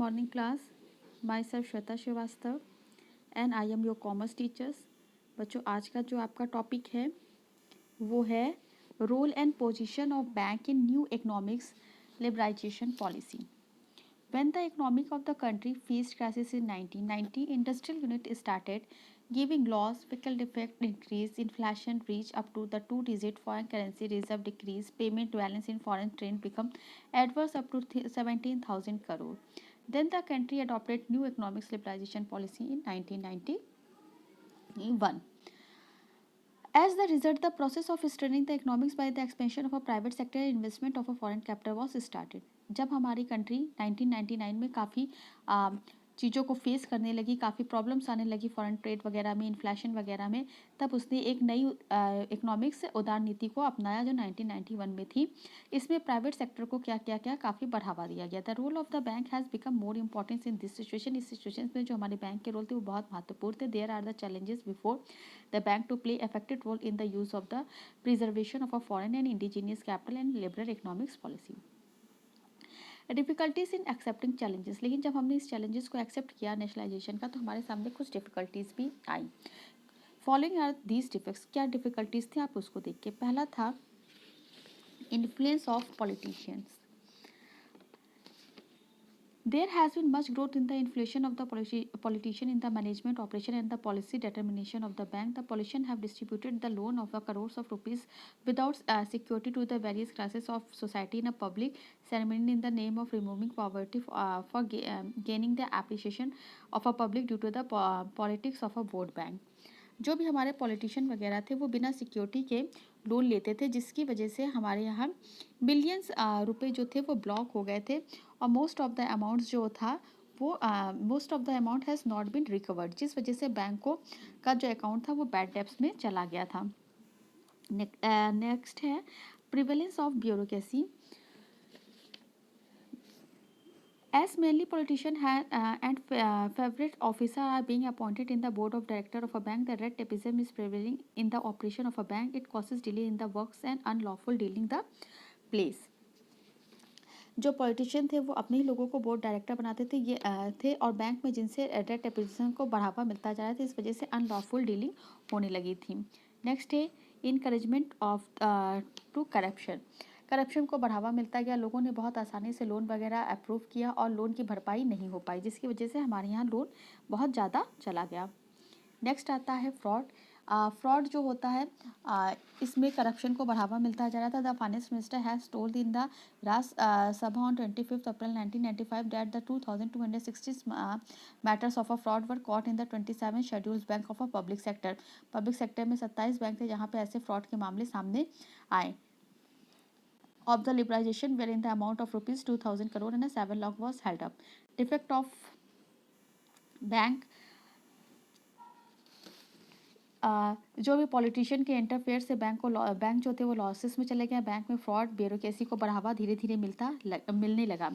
morning class. Myself Shweta Srivastava and I am your commerce teachers. बच्चों आज का जो आपका टॉपिक है वो है role and position of bank in new economics liberalisation policy. When the economic of the country faced crisis in 1990, industrial unit started giving loss, fiscal defect increase, inflation reached up to the two-digit, foreign currency reserve decrease, payment balance in foreign trade become adverse up to 17,000 crore. Then the country adopted new economic liberalization policy in 1991. As the result, the process of strengthening the economics by the expansion of a private sector and investment of a foreign capital was started. जब हमारी country 1999 में काफ़ी चीज़ों को face करने लगी, काफ़ी problems आने लगी फॉरेन ट्रेड वगैरह में, इन्फ्लेशन वगैरह में, तब उसने एक नई इकोनॉमिक्स उदार नीति को अपनाया जो 1991 में थी. इसमें प्राइवेट सेक्टर को क्या क्या क्या काफ़ी बढ़ावा दिया गया. The role of the bank has become more importance in this situation. इस सिचुएशन में जो हमारे बैंक के रोल थे वो बहुत महत्वपूर्ण थे. There are the challenges before the bank to play effective role in the use of the preservation of a foreign and indigenous capital and liberal economics policy. Difficulties in accepting challenges. लेकिन जब हमने इस challenges को accept किया nationalisation का तो हमारे सामने कुछ डिफ़िकल्टीज भी आई. Following are these defects. क्या डिफ़िकल्टीज थी आप उसको देख के. पहला था influence of politicians. There has been much growth in the inflation of the politician in the management, operation and the policy determination of the bank. The politicians have distributed the loan of crores of rupees without security to the various classes of society in a public ceremony in the name of removing poverty for gaining the appreciation of a public due to the politics of a vote bank. जो भी हमारे politician वगैरह थे वो बिना security के loan लेते थे जिसकी वजह से हमारे यहाँ बिलियंस रुपए जो थे वो ब्लॉक हो गए थे और मोस्ट ऑफ द अमाउंट्स जो था वो most of the amount has not been recovered जिस वजह से बैंकों का जो अकाउंट था वो बैड डेब्ट्स में चला गया था. नेक्स्ट है prevalence of bureaucracy. As mainly politicians and favorite officers are being appointed in the board of directors of a bank, the red tapeism is prevailing in the operation of a bank. It causes delay in the works and unlawful dealing the place. जो politician थे वो अपने ही लोगों को board director बनाते थे ये थे और बैंक में जिनसे रेड टेपिज्म को बढ़ावा मिलता जा रहा था इस वजह से अनलॉफुल डीलिंग होने लगी थी. नेक्स्ट है encouragement of to corruption. Corruption को बढ़ावा मिलता गया. लोगों ने बहुत आसानी से लोन वगैरह अप्रूव किया और लोन की भरपाई नहीं हो पाई जिसकी वजह से हमारे यहाँ लोन बहुत ज़्यादा चला गया. नेक्स्ट आता है फ्रॉड. फ्रॉड जो होता है इसमें करप्शन को बढ़ावा मिलता जा रहा था. The finance minister has told in the राज्य सभा on 25 April 1995 that the 2260 matters of a fraud were caught in the 27 scheduled bank of a public sector. Public sector में 27 बैंक थे जहाँ पे ऐसे फ्रॉड के मामले सामने आए. Of the liberalization wherein the amount of rupees 2000 crore and a 7 lakh was held up. Defect of bank. जो भी पॉलिटिशियन के इंटरफेयर से बैंक जो थे वो लॉसेस में चले गए. बैंक में फ्रॉड ब्यूरोक्रेसी को बढ़ावा धीरे धीरे मिलने लगा.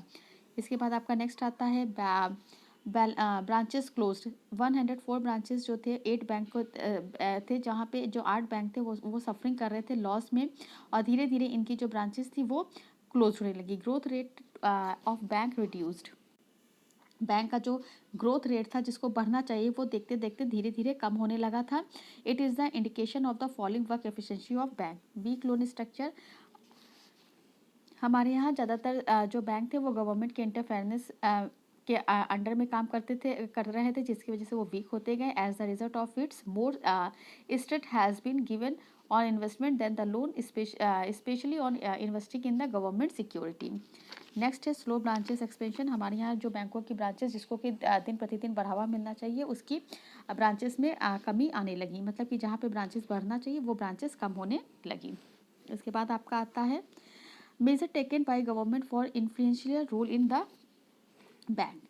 इसके बाद आपका नेक्स्ट आता है ब्रांचेस क्लोज्ड. 104 ब्रांचेस जो थे 8 बैंक को थे जहाँ पे जो 8 बैंक थे वो सफरिंग कर रहे थे लॉस में और धीरे धीरे इनकी जो ब्रांचेस थी वो क्लोज होने लगी. Growth rate of bank reduced. Bank का जो ग्रोथ रेट था जिसको बढ़ना चाहिए वो देखते देखते धीरे धीरे कम होने लगा था. It is the indication of the following work efficiency of bank. Weak loan structure. हमारे यहाँ ज़्यादातर जो बैंक थे वो गवर्नमेंट के इंटरफेरेंस के अंडर में काम कर रहे थे जिसकी वजह से वो वीक होते गए. As the result of its more state has been given on investment than the loan specially on investing in the government security. Next है स्लो ब्रांचेस एक्सपेंशन. हमारे यहाँ जो बैंकों की ब्रांचेस जिसको कि दिन प्रतिदिन बढ़ावा मिलना चाहिए उसकी ब्रांचेस में कमी आने लगी. मतलब कि जहाँ पे ब्रांचेस बढ़ना चाहिए वो ब्रांचेस कम होने लगी. इसके बाद आपका आता है major taken by government for influential role in the bank.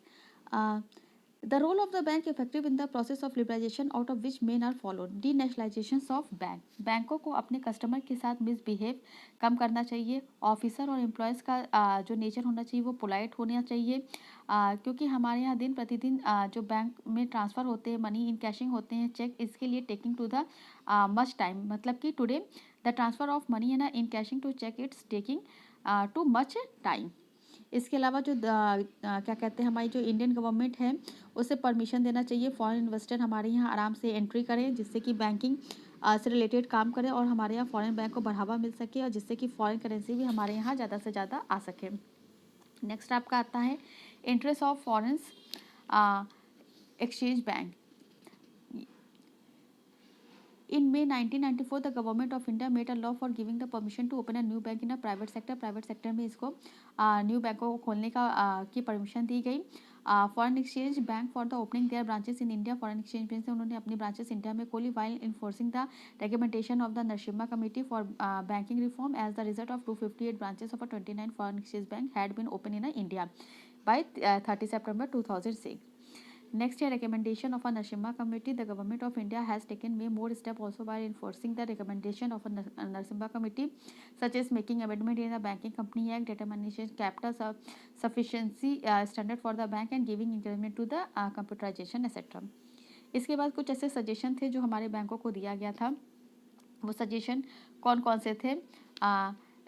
The role of the bank effective in the process of liberalization out of which main are followed. Denationalizations of bank. बैंकों को अपने कस्टमर के साथ misbehave कम करना चाहिए. Officer और employees का जो नेचर होना चाहिए वो पोलाइट होना चाहिए क्योंकि हमारे यहाँ दिन प्रतिदिन जो बैंक में ट्रांसफ़र होते हैं मनी इन कैशिंग होते हैं चेक इसके लिए taking to the much time. मतलब कि today the transfer of money in cashing to cheque it's taking too much time. इसके अलावा जो क्या कहते हैं हमारी जो इंडियन गवर्नमेंट है उसे परमिशन देना चाहिए फॉरेन इन्वेस्टर हमारे यहाँ आराम से एंट्री करें, जिससे कि बैंकिंग से रिलेटेड काम करें और हमारे यहाँ फॉरेन बैंक को बढ़ावा मिल सके और जिससे कि फॉरेन करेंसी भी हमारे यहाँ ज़्यादा से ज़्यादा आ सके। नेक्स्ट आपका आता है interest of foreign exchange bank. In May 1994, the government of India made a law for giving the permission to open a new bank in a private sector. Private sector में इसको न्यू बैंक को खोलने का की permission दी गई। Foreign exchange bank for the opening their branches in India, foreign exchange bank से उन्होंने अपनी ब्रांचेस इंडिया में खोली। While enforcing the recommendation of the Narasimha Committee for banking reform as the result of 258 branches of 29 foreign exchange bank had been open in India by 30 September 2006. Next year, recommendation of a Narasimha committee. The government of India has taken way more step also by enforcing the recommendation of a Narasimha committee, such as making amendment in the Banking Company Act, determination capital sufficiency standard for the bank and giving encouragement to the computerization etc. इसके बाद कुछ ऐसे suggestion थे जो हमारे बैंकों को दिया गया था। वो सजेशन कौन कौन से थे?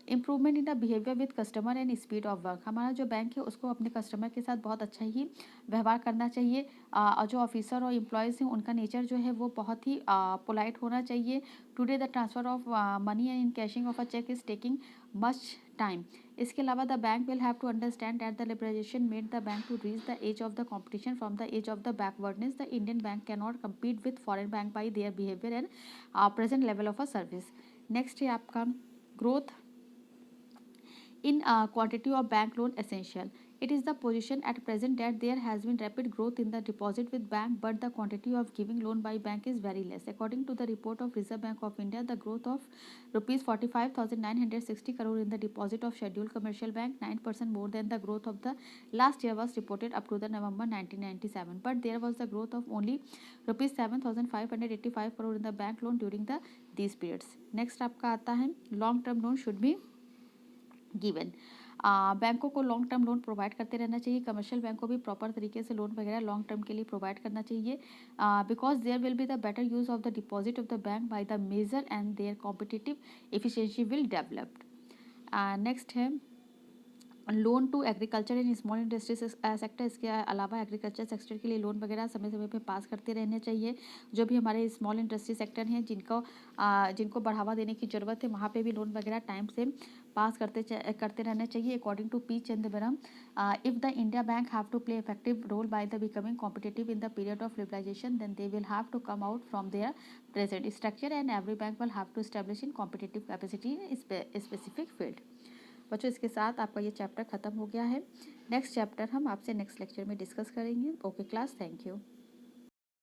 Improvement in the behaviour with customer and speed of work. हमारा जो बैंक है उसको अपने कस्टमर के साथ बहुत अच्छा ही व्यवहार करना चाहिए और जो ऑफिसर और एम्प्लॉयज़ हैं उनका नेचर जो है वो बहुत ही पोलाइट होना चाहिए। Today the transfer of money and in cashing of a cheque is taking much time. इसके अलावा the bank will have to understand that the liberalisation made the bank to reach the age of the competition from the age of the backwardness. The Indian bank can not compete with foreign bank by their behaviour and present level of a service. Next है आपका growth in quantity of bank loan essential. It is the position at present that there has been rapid growth in the deposit with bank, but the quantity of giving loan by bank is very less. According to the report of Reserve Bank of India, the growth of rupees 45,960 crore in the deposit of scheduled commercial bank, 9% more than the growth of the last year, was reported up to the November 1997. But there was the growth of only rupees 7,585 crore in the bank loan during these periods. Next आपका आता है long term loan should be given. बैंकों को long term loan provide करते रहना चाहिए। Commercial bank को भी प्रॉपर तरीके से लोन वगैरह लॉन्ग टर्म के लिए प्रोवाइड करना चाहिए because there will be the better use of the deposit of the bank by the major and there competitive efficiency will developed. Next है loan to agriculture and small industries sector. इसके अलावा agriculture sector के लिए loan वगैरह समय समय पे पास करते रहने चाहिए। जो भी हमारे स्मॉल इंडस्ट्री सेक्टर हैं जिनको बढ़ावा देने की ज़रूरत है वहाँ पे भी लोन वगैरह टाइम से पास करते रहना चाहिए। According to P Chidambaram, if the India bank have to play effective role by the becoming competitive in the period of liberalisation, then they will have to come out from their present structure and every bank will have to establish in competitive capacity in specific field. बच्चों इसके साथ आपका ये chapter ख़त्म हो गया है। Next chapter हम आपसे नेक्स्ट लेक्चर में डिस्कस करेंगे। Okay class, thank you.